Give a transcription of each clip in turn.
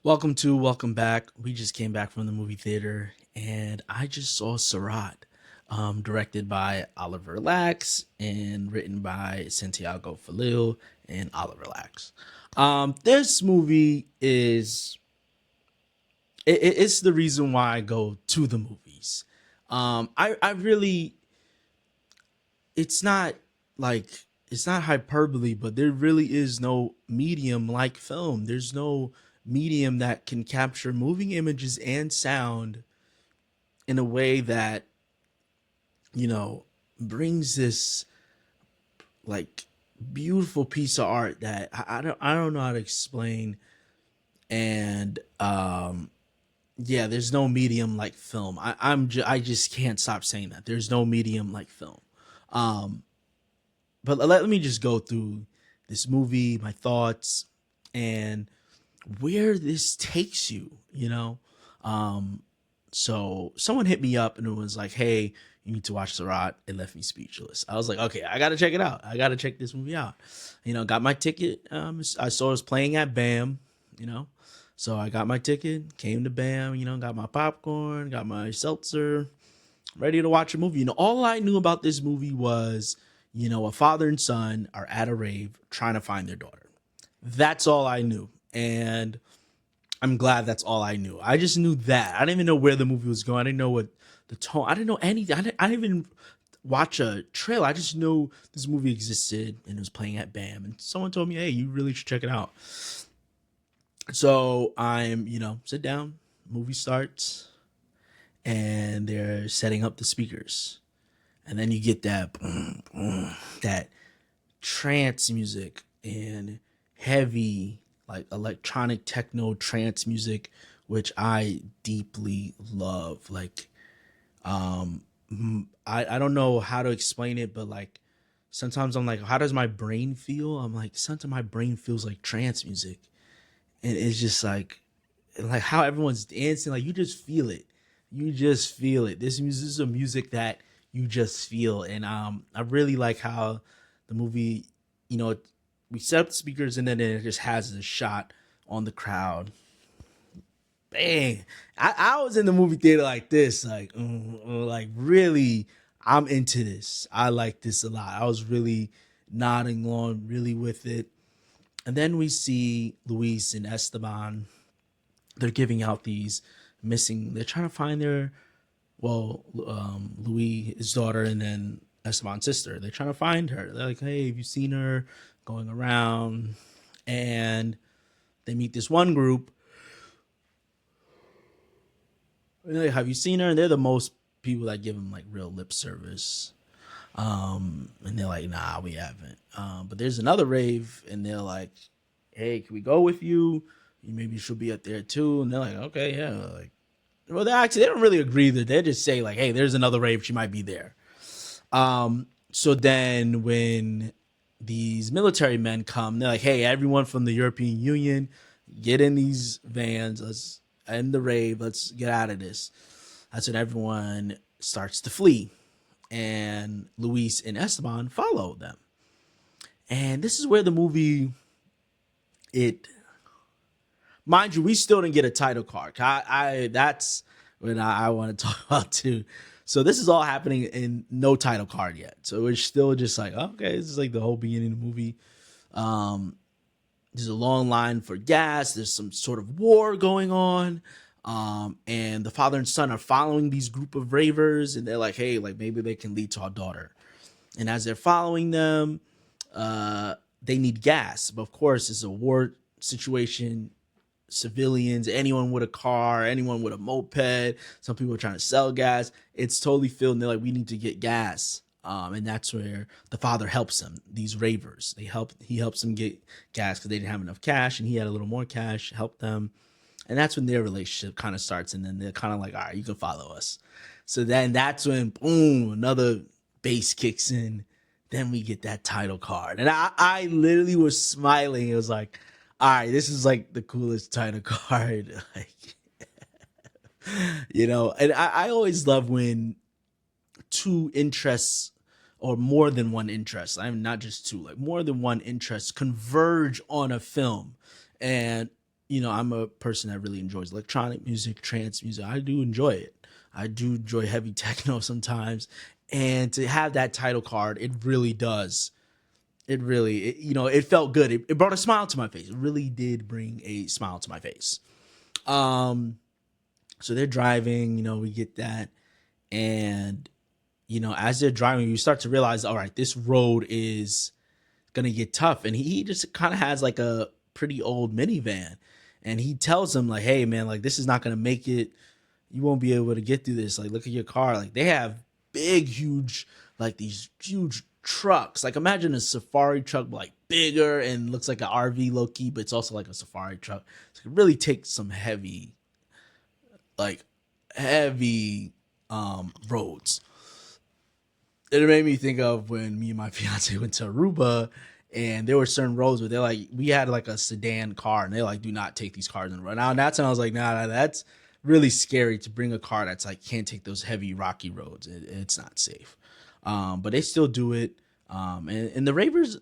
Welcome back. We just came back from the movie theater and I just saw Sirāt, directed by Oliver Lax and written by Santiago Falil and Oliver Lax. This movie is it's the reason why I go to the movies. I really it's not like it's not hyperbole, but there really is no medium like film. There's no medium that can capture moving images and sound in a way that you know brings this like beautiful piece of art that I don't know how to explain. And yeah, there's no medium like film. I just can't stop saying that there's no medium like film. um but let me just go through this movie, my thoughts, and where this takes you. So someone hit me up and it was like, hey, you need to watch Sirāt. It left me speechless. I was like, okay, I gotta check it out. I gotta check this movie out. Got my ticket. I saw it was playing at BAM, you know. So I got my ticket, came to BAM, got my popcorn, got my seltzer, ready to watch a movie. All I knew about this movie was, a father and son are at a rave trying to find their daughter. That's all I knew. And I'm glad that's all I knew. I just knew that. I didn't even know where the movie was going. I didn't know what the tone. I didn't know anything. I didn't even watch a trailer. I just know this movie existed and it was playing at BAM. And someone told me, hey, you really should check it out. So I'm, sit down. Movie starts and they're setting up the speakers. And then you get that that trance music and heavy like electronic techno trance music, which I deeply love. Like I don't know how to explain it, but like sometimes I'm like, how does my brain feel? I'm like, sometimes my brain feels like trance music. And it's just like how everyone's dancing, like you just feel it. You just feel it. This music is a music that you just feel. And I really like how the movie, you know, we set up the speakers and then it just has a shot on the crowd. Bang. I was in the movie theater like this, like really, I'm into this. I like this a lot. I was really nodding along, really with it. And then we see Luis and Esteban. They're giving out these missing. They're trying to find Louis, his daughter, and then Esteban's sister. They're trying to find her. They're like, hey, have you seen her going around? And they meet this one group. And they're like, have you seen her? And they're the most people that give them like real lip service. And they're like, nah, we haven't. But there's another rave, and they're like, hey, can we go with you? Maybe she'll be up there too. And they're like, okay, yeah. Like, well, they don't really agree that. They just say like, hey, there's another rave, she might be there. So then when these military men come, they're like, hey, everyone from the European Union, get in these vans. Let's end the rave. Let's get out of this. That's when everyone starts to flee. And Luis and Esteban follow them. And this is where the movie, it, mind you, we still didn't get a title card. I that's what I want to talk about too. So this is all happening in no title card yet. So we're still just like, okay, this is like the whole beginning of the movie. There's a long line for gas. There's some sort of war going on. And the father and son are following these group of ravers, and they're like, hey, like maybe they can lead to our daughter. And as they're following them, they need gas. But of course, it's a war situation. Civilians, anyone with a car, anyone with a moped, some people are trying to sell gas. It's totally filled, and they're like, we need to get gas. And that's where the father helps them. These ravers, he helps them get gas because they didn't have enough cash, and he had a little more cash, helped them. And that's when their relationship kind of starts. And then they're kind of like, all right, you can follow us. So then that's when, boom, another bass kicks in. Then we get that title card. And I literally was smiling. It was like, all right, this is like the coolest title card. Like, and I always love when two interests or more than one interest, I'm not just two, like more than one interest converge on a film. And I'm a person that really enjoys electronic music, trance music. I do enjoy it. I do enjoy heavy techno sometimes. And to have that title card, it really does. It felt good. It brought a smile to my face. It really did bring a smile to my face. Um, so they're driving, we get that. And, as they're driving, you start to realize, all right, this road is going to get tough. And he just kind of has like a pretty old minivan. And he tells him, like, hey, man, like, this is not going to make it. You won't be able to get through this. Like, look at your car. Like, they have big, huge, like these huge trucks. Like, imagine a safari truck, but like bigger and looks like an RV low key, but it's also like a safari truck. So it really takes some like heavy roads. It made me think of when me and my fiance went to Aruba, and there were certain roads where they're like, we had like a sedan car, and they're like, do not take these cars on the road. Now, that's when I was like, nah, that's really scary to bring a car that's like can't take those heavy rocky roads. It's not safe. But they still do it. And the ravers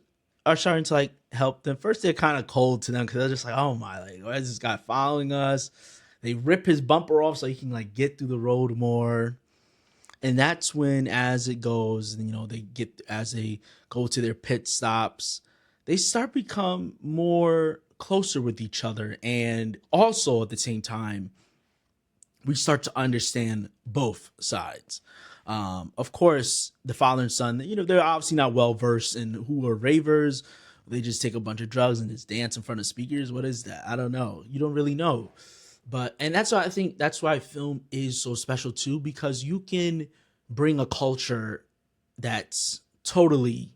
are starting to like help them. First, they're kind of cold to them because they're just like, oh my, like, why is this guy following us? They rip his bumper off so he can like get through the road more. And that's when, as it goes, as they go to their pit stops, they start become more closer with each other. And also at the same time, we start to understand both sides. Of course, the father and son, they're obviously not well versed in who are ravers. They just take a bunch of drugs and just dance in front of speakers. What is that? I don't know. You don't really know. And that's why I think that's why film is so special too, because you can bring a culture that's totally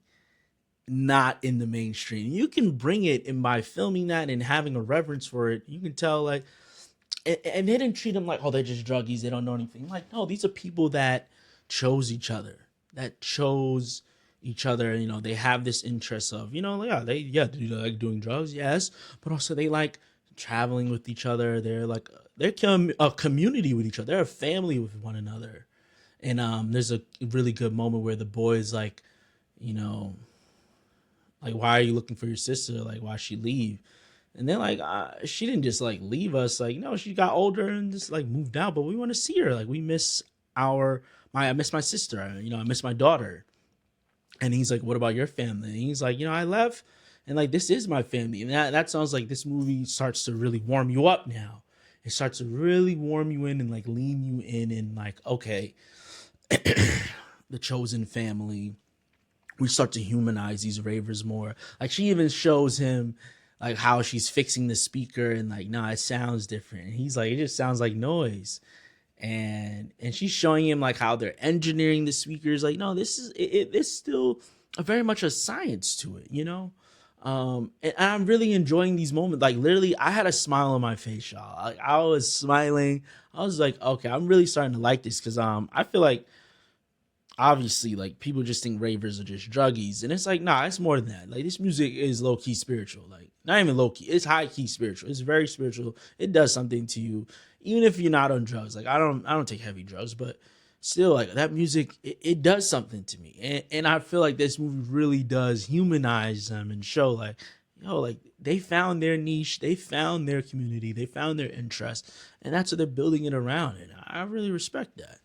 not in the mainstream. You can bring it, and by filming that and having a reverence for it, you can tell like, and they didn't treat them like, oh, they're just druggies, they don't know anything. Like, no, these are people that chose each other, they have this interest of, they like doing drugs, yes, but also they like traveling with each other. They're like, a community with each other. They're a family with one another. And there's a really good moment where the boy's like, like, why are you looking for your sister? Like, why'd she leave? And they're like, she didn't just like leave us. Like, no, she got older and just like moved out, but we want to see her. Like, we miss I miss my sister. I miss my daughter. And he's like, what about your family? And he's like, I left, and like, this is my family. And that sounds like this movie starts to really warm you up now. It starts to really warm you in and like lean you in and like, okay, the chosen family. We start to humanize these ravers more. Like, she even shows him like how she's fixing the speaker and like, nah, it sounds different. And he's like, it just sounds like noise. And she's showing him like how they're engineering the speakers. Like, no, this is it's still very much a science to it, and I'm really enjoying these moments. Like, literally, I had a smile on my face, y'all. Like, I was smiling. I was like, okay, I'm really starting to like this because I feel like, obviously, like, people just think ravers are just druggies, and it's like, nah, it's more than that. Like, this music is low key spiritual. Like, not even low key, it's high key spiritual. It's very spiritual. It does something to you, even if you're not on drugs. Like, I don't take heavy drugs, but still, like, that music, it does something to me. And I feel like this movie really does humanize them and show like, like, they found their niche, they found their community, they found their interest, and that's what they're building it around. And I really respect that.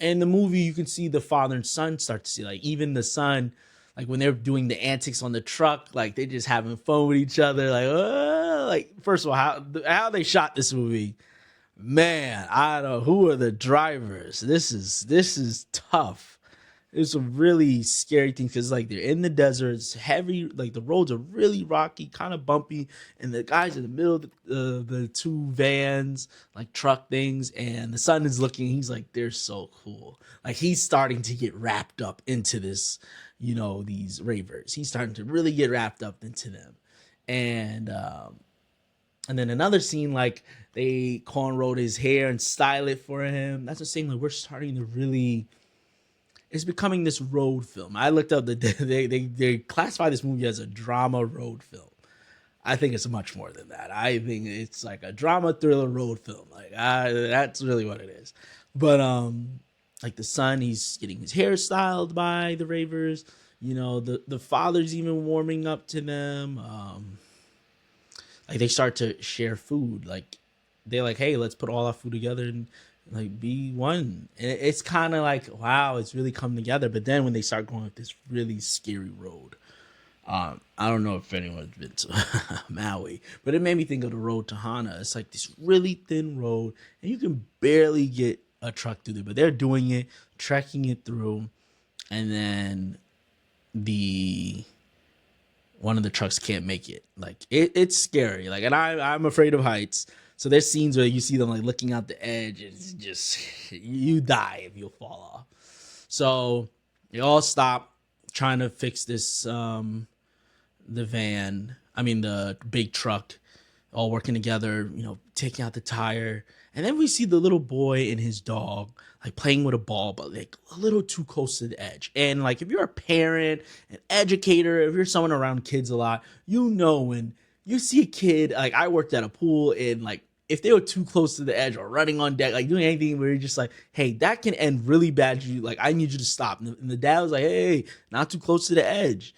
And the movie, you can see the father and son start to see, like, even the son, like, when they're doing the antics on the truck, like, they're just having fun with each other. Like, first of all, how they shot this movie, man, I don't know, who are the drivers? This is tough. It's a really scary thing because, like, they're in the desert. It's heavy. Like, the roads are really rocky, kind of bumpy. And the guy's in the middle of the two vans, like, truck things. And the son is looking. He's like, they're so cool. Like, he's starting to get wrapped up into this, these ravers. He's starting to really get wrapped up into them. And then another scene, like, they cornrowed his hair and style it for him. That's the same. Like, we're starting to really... It's becoming this road film. I looked up they classify this movie as a drama road film. I think it's much more than that. I think it's like a drama thriller road film. Like, that's really what it is. But like, the son, he's getting his hair styled by the ravers. The father's even warming up to them. Like they start to share food. Like they're like, hey, let's put all our food together and like be one. And it's kind of like, wow, it's really come together. But then when they start going up this really scary road, I don't know if anyone's been to Maui, but it made me think of the road to Hana. It's like this really thin road, and you can barely get a truck through there. But they're doing it, trekking it through, and then the one of the trucks can't make it. Like it's scary. Like, and I'm afraid of heights. So there's scenes where you see them like looking out the edge. It's just you die if you fall off. So they all stop trying to fix this. The big truck, all working together, taking out the tire. And then we see the little boy and his dog like playing with a ball, but like a little too close to the edge. And like if you're a parent, an educator, if you're someone around kids a lot, when you see a kid, like I worked at a pool, and like if they were too close to the edge or running on deck, like doing anything where you're just like, hey, that can end really bad. Like, I need you to stop. And the dad was like, hey, not too close to the edge.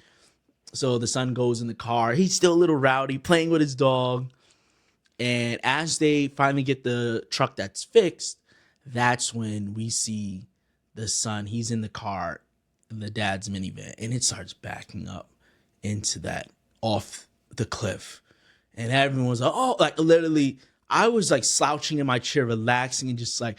So the son goes in the car. He's still a little rowdy, playing with his dog. And as they finally get the truck that's fixed, that's when we see the son. He's in the car in the dad's minivan, and it starts backing up into that off the cliff. And everyone was like, oh, like literally, I was like slouching in my chair, relaxing, and just like,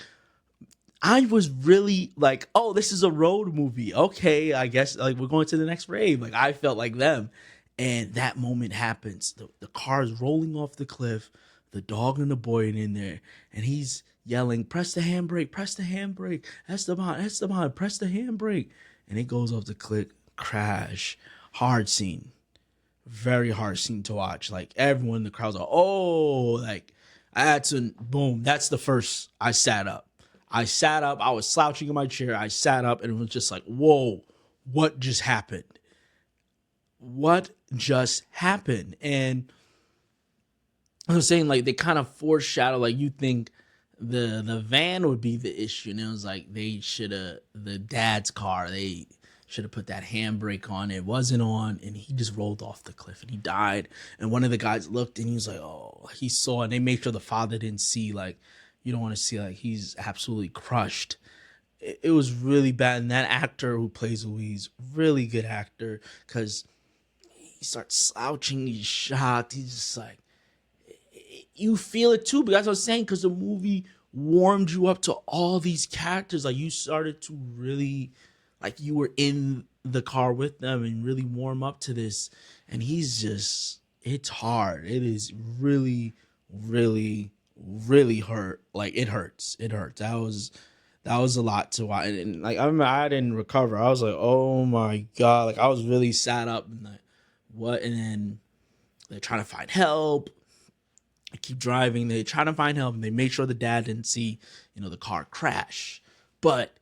I was really like, oh, this is a road movie. Okay, I guess like we're going to the next rave. Like I felt like them. And that moment happens. The car is rolling off the cliff. The dog and the boy are in there. And he's yelling, press the handbrake, press the handbrake. Esteban, press the handbrake. And it goes off the cliff, crash. Hard scene. Very hard scene to watch. Like everyone in the crowd's like, oh, like I had to, boom. That's the first I sat up. I was slouching in my chair. I sat up, and it was just like, whoa, what just happened? What just happened? And I was saying, like, they kind of foreshadow, like, you think the van would be the issue. And it was like, the dad's car, they should have put that handbrake on. It wasn't on, and he just rolled off the cliff, and he died. And one of the guys looked, and he was like, oh, he saw, and they made sure the father didn't see, like, you don't want to see like he's absolutely crushed. It was really bad. And that actor who plays Louise, really good actor, because he starts slouching, he's shocked. He's just like, you feel it too. But that's what I was saying, because the movie warmed you up to all these characters. Like you started to really, like you were in the car with them and really warm up to this. And he's just, it's hard. It is really, really hurt. Like it hurts. That was a lot to watch. And like I remember I didn't recover. I was like, oh my God. Like I was really sat up and like, what? And then they're trying to find help. I keep driving. They try to find help, and they make sure the dad didn't see, the car crash. But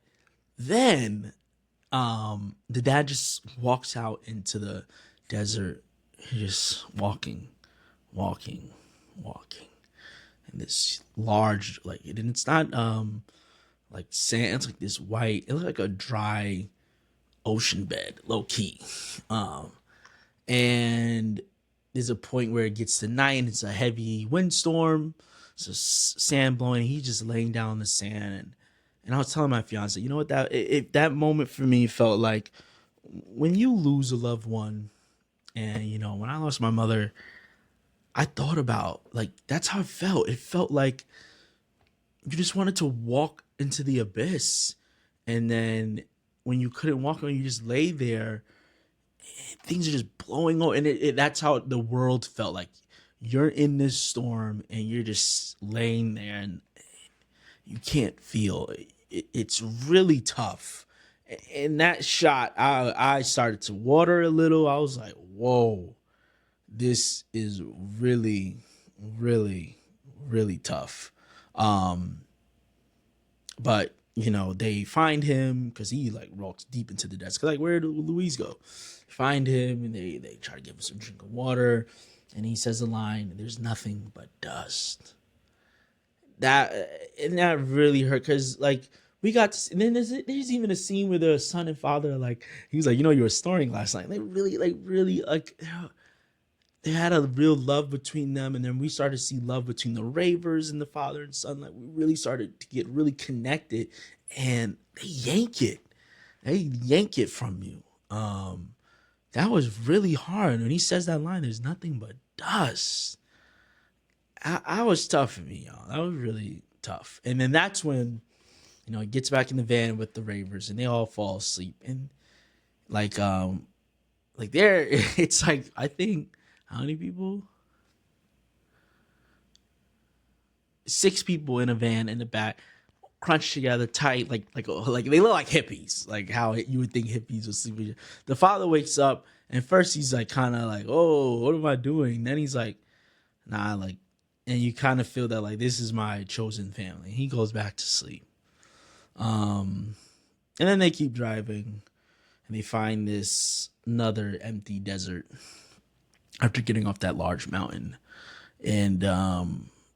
then the dad just walks out into the desert. He's just walking. And this large, like, and it's not like sand, it's like this white, it looks like a dry ocean bed, low key. And there's a point where it gets to night and it's a heavy windstorm, so sand blowing. He's just laying down in the sand, and I was telling my fiance, you know what, that moment for me felt like when you lose a loved one. And when I lost my mother, I thought about, like, that's how it felt. It felt like you just wanted to walk into the abyss. And then when you couldn't walk, when you just lay there, things are just blowing over. And that's how the world felt. Like you're in this storm and you're just laying there and you can't feel. It's really tough. In that shot, I started to water a little. I was like, whoa. This is really, really, really tough. But they find him because he like walks deep into the desert. Like, where did Louise go? Find him, and they try to give him some drink of water, and he says a line, "There's nothing but dust." That really hurt, because like we got to, and then there's even a scene where the son and father are like, he was like, you were snoring last night. And they really they had a real love between them, and then we started to see love between the ravers and the father and son. Like we really started to get really connected, and they yank it from you. That was really hard. When he says that line, there's nothing but dust. I was tough for me, y'all. That was really tough. And then that's when, he gets back in the van with the ravers and they all fall asleep. And like there, it's like, I think, how many people? 6 people in a van in the back, crunched together tight, like they look like hippies, like how you would think hippies would sleep. The father wakes up and first he's like kind of like, oh, what am I doing? Then he's like, nah, like, and you kind of feel that like this is my chosen family. He goes back to sleep. And then they keep driving and they find this another empty desert after getting off that large mountain. And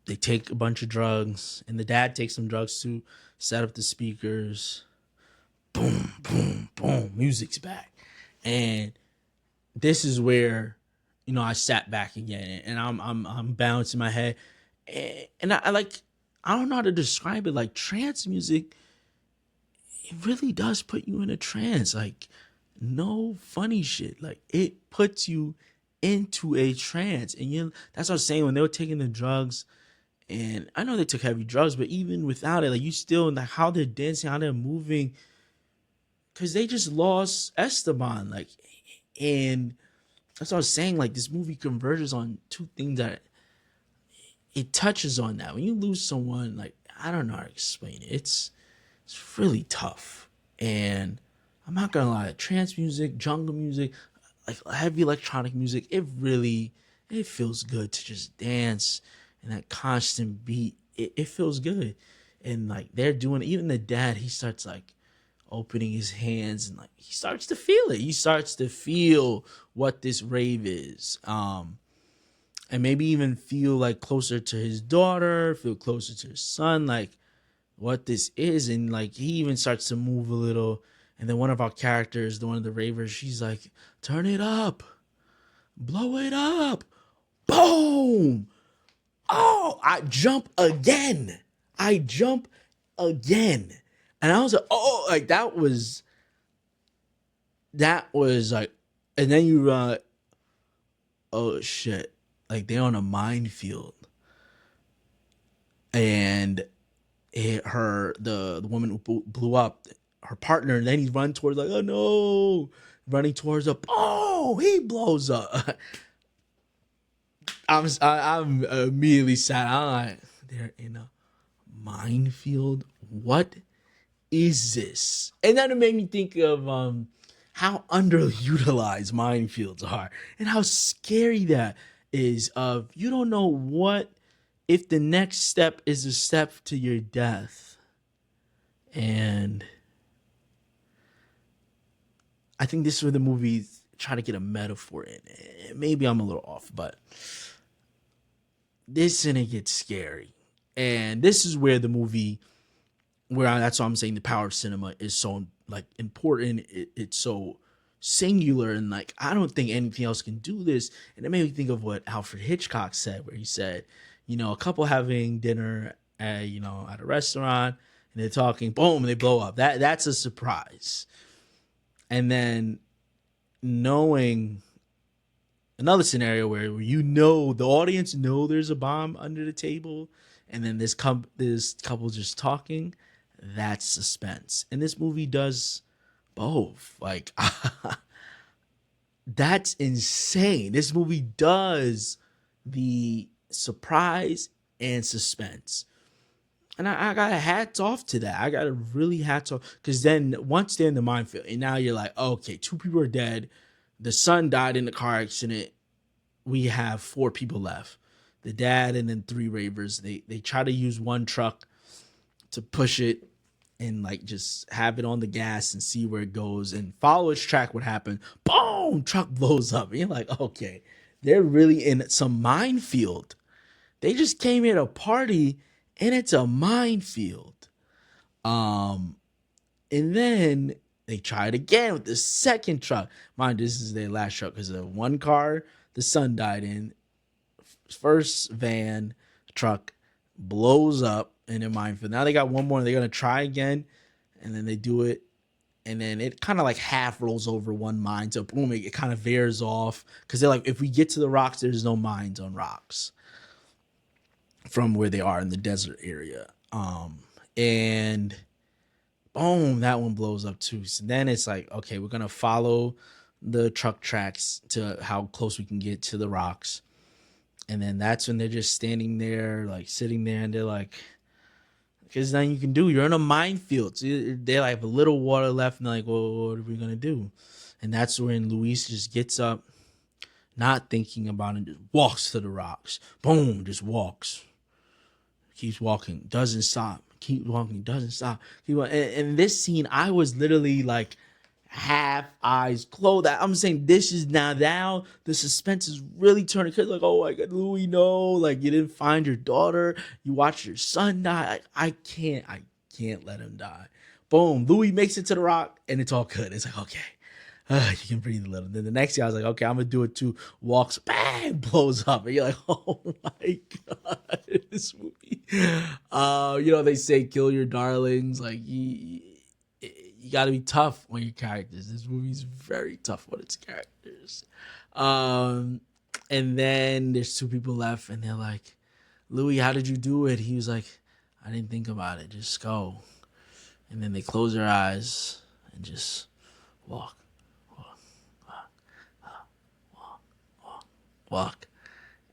they take a bunch of drugs, and the dad takes some drugs to set up the speakers. Boom, boom, boom. Music's back. And this is where, I sat back again and I'm bouncing my head. And I don't know how to describe it. Like trance music, it really does put you in a trance. Like no funny shit. Like it puts you into a trance. And that's what I was saying when they were taking the drugs. And I know they took heavy drugs, but even without it, like you still, like how they're dancing, how they're moving, because they just lost Esteban. Like, and that's what I was saying. Like this movie converges on 2 things that it touches on. That when you lose someone, like I don't know how to explain it. It's really tough. And I'm not gonna lie, trance music, jungle music, like heavy electronic music, it feels good to just dance. And that constant beat, it feels good. And like they're doing, even the dad, he starts like opening his hands and like he starts to feel it. He starts to feel what this rave is. And maybe even feel like closer to his daughter, feel closer to his son, like what this is. And like he even starts to move a little. And then one of our characters, one of the ravers, she's like, turn it up, blow it up, boom. Oh, I jump again. And I was like, oh, like that was like, and then you oh shit, like they're on a minefield. And the woman who blew up, her partner, and then he's running towards like, oh no, running towards a, oh, he blows up. I'm immediately sad. I'm like, they're in a minefield. What is this? And then it made me think of how underutilized minefields are and how scary that is. Of you don't know what if the next step is a step to your death. And I think this is where the movie's trying to get a metaphor in. Maybe I'm a little off, but this and it gets scary. And this is where the movie, that's why I'm saying the power of cinema is so like important. It's so singular, and like I don't think anything else can do this. And it made me think of what Alfred Hitchcock said, where he said, a couple having dinner at a restaurant and they're talking, boom, and they blow up. That's a surprise. And then knowing another scenario where the audience know there's a bomb under the table, and then this couple just talking, that's suspense. And this movie does both. Like, that's insane. This movie does the surprise and suspense. And I got a hats off to that. I got a really hats off. Because then once they're in the minefield, and now you're like, okay, 2 people are dead. The son died in the car accident. We have 4 people left. The dad and then 3 ravers. They try to use one truck to push it and like just have it on the gas and see where it goes and follow its track. What happened? Boom! Truck blows up. And you're like, okay, they're really in some minefield. They just came here to party and it's a minefield. And then they tried again with the second truck. Mind, this is their last truck because the one car the son died in. First van truck blows up in their minefield. Now they got one more. They're gonna try again, and then they do it, and then it kind of like half rolls over one mine. So boom, it kind of veers off because they're like, if we get to the rocks, there's no mines on rocks from where they are in the desert area. And boom, that one blows up too. So then it's like, okay, we're gonna follow the truck tracks to how close we can get to the rocks. And then that's when they're just standing there, like sitting there, and they're like, because nothing you can do. You're in a minefield. So they're like, a little water left, and they're like, well, what are we gonna do? And that's when Luis just gets up, not thinking about it, just walks to the rocks. Boom, just walks. Keeps walking, doesn't stop. Keep walking, doesn't stop. Keep walking. And this scene, I was literally like half eyes closed. I'm saying this is now the suspense is really turning. Cause like, oh my God, Louis, no, like you didn't find your daughter. You watched your son die. I can't let him die. Boom, Louis makes it to the rock, and it's all good. It's like, okay. You can breathe a little. Then the next day I was like, okay, I'm gonna do it too. Walks, bang, blows up, and you're like, oh my God, this movie. They say kill your darlings. Like you got to be tough on your characters. This movie's very tough on its characters. And then there's two people left, and they're like, Louis, how did you do it? He was like, I didn't think about it. Just go. And then they close their eyes and just walk.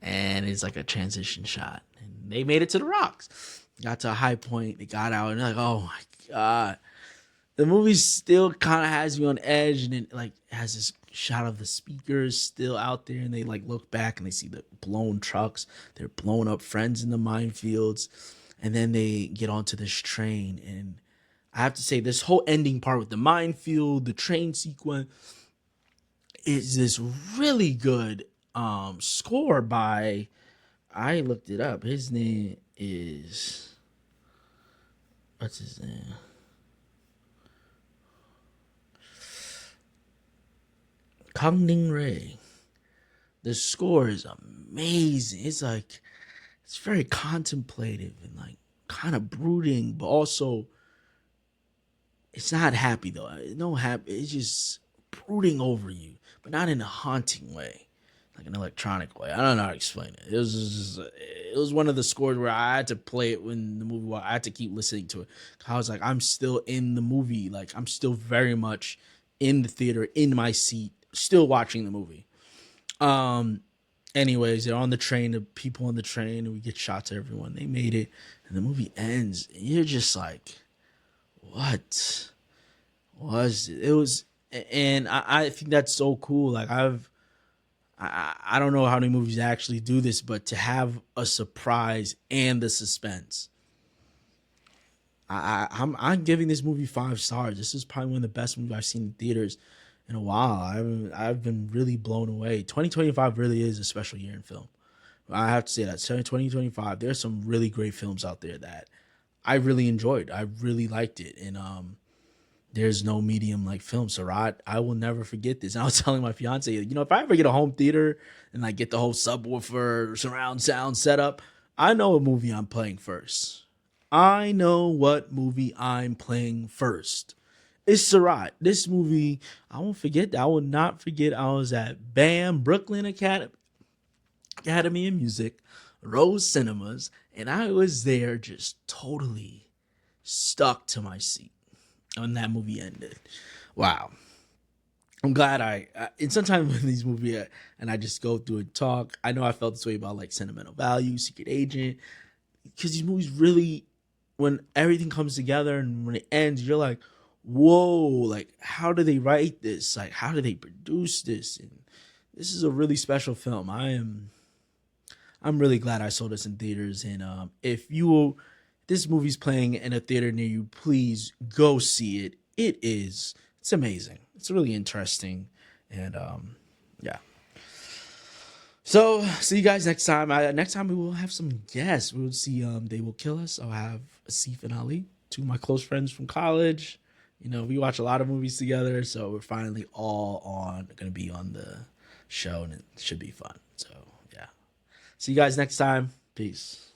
And it's like a transition shot, and they made it to the rocks, got to a high point, they got out, and they're like, oh my God, the movie still kind of has you on edge, and it like has this shot of the speakers still out there, and they like look back and they see the blown trucks, they're blowing up friends in the minefields, and then they get onto this train. And I have to say, this whole ending part with the minefield, the train sequence, is this really good score by, I looked it up. His name is, what's his name? Kang Ning Ray. The score is amazing. It's like, it's very contemplative and like kind of brooding, but also it's not happy though. No happy. It's just brooding over you, but not in a haunting way. Like an electronic way. I don't know how to explain it. It was one of the scores where I had to play it when the movie, I had to keep listening to it. I was like, I'm still in the movie. Like I'm still very much in the theater, in my seat, still watching the movie. Anyways, they're on the train, the people on the train, and we get shots of everyone. They made it, and the movie ends, and you're just like, what was it? It was, and I think that's so cool. Like I don't know how many movies actually do this, but to have a surprise and the suspense. I'm giving this movie 5 stars. This is probably one of the best movies I've seen in theaters in a while. I've been really blown away. 2025 really is a special year in film. I have to say that. 2025, there's some really great films out there that I really enjoyed. I really liked it. And there's no medium like film. Sirāt, I will never forget this. And I was telling my fiance, if I ever get a home theater and like get the whole subwoofer surround sound setup, I know what movie I'm playing first. I know what movie I'm playing first. It's Sirāt. This movie, I won't forget that. I will not forget I was at BAM, Brooklyn Academy of Music, Rose Cinemas, and I was there just totally stuck to my seat when that movie ended. Wow. I'm glad and sometimes when these movies, and I just go through and talk, I know I felt this way about like Sentimental Value, Secret Agent, because these movies really, when everything comes together and when it ends, you're like, whoa, like how do they write this? Like how do they produce this? And this is a really special film. I'm really glad I saw this in theaters. And if this movie's playing in a theater near you, please go see it. It's amazing. It's really interesting. And yeah. So see you guys next time. Next time we will have some guests. We will see They Will Kill Us. I'll have Asif and Ali, 2 of my close friends from college. We watch a lot of movies together, so we're finally all gonna be on show, and it should be fun. So yeah, see you guys next time. Peace.